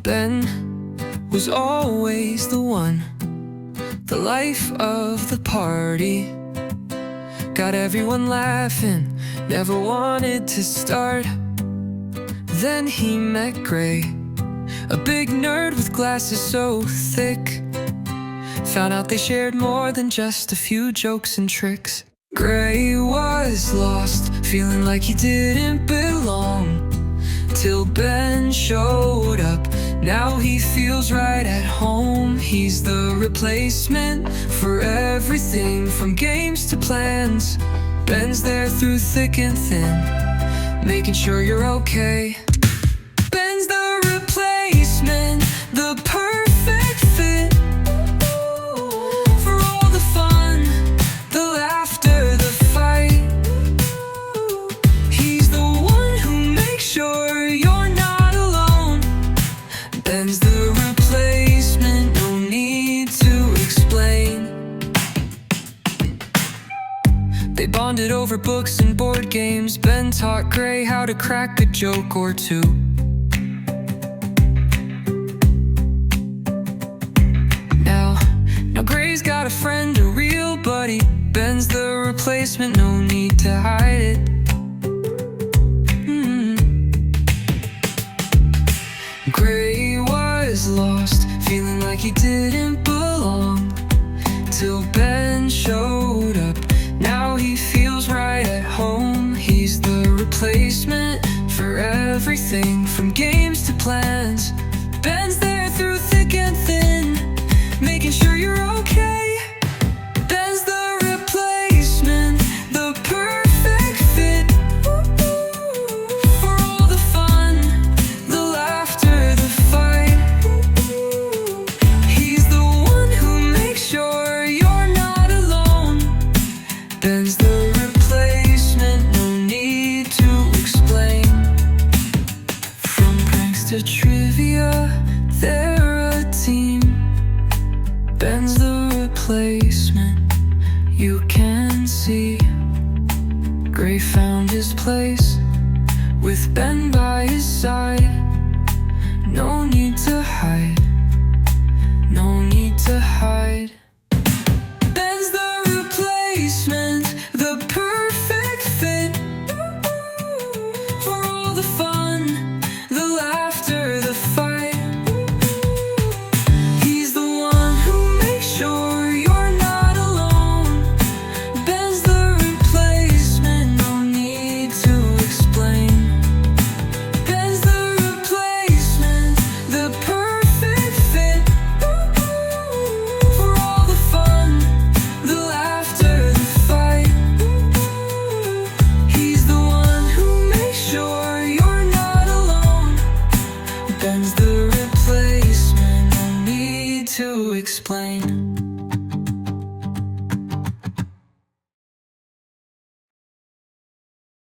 Ben was always the one, the life of the party. Got everyone laughing, never wanted to start. Then he met Gray, a big nerd with glasses so thick. Found out they shared more than just a few jokes and tricks. Gray was lost, feeling like he didn't belong, till Ben showed up. Now he feels right at home. He's the replacement for everything, from games to plans. Ben's there through thick and thin, making sure you're okay. Ben's the replacement, the perfect fit, for all the fun, the laughter, the fight. He's the one who makes sure you're not alone. Ben's the replacement, no need to explain. They bonded over books and board games. Ben taught Gray how to crack a joke or two. Now Gray's got a friend, a real buddy. Ben's the replacement, no need to hide it. Gray was lost, feeling like he didn't belong, till Ben showed up. Now he feels right at home. He's the replacement for everything, from games to plans. Ben's there through thick and thin, making sure you're okay. Ben's the replacement, the perfect fit, for all the fun, the laughter, the fight. He's the one who makes sure you're not alone. Ben's the replacement, no need to explain. From pranks to trivia, they're a team. Ben's the replacement, you can see. Gray found his place with Ben by his side. No need to hide, no need to hide. Ben's the replacement, the perfect fit, for all the fun, the laughter, the fight. He's the one who makes sure you're not alone. Ben's the replacement, no need to explain. Ben's the replacement, the perfect fit, for all the fun, the laughter, the fight. He's the one who makes sure you're not alone. Ben's the replacement, no need to explain.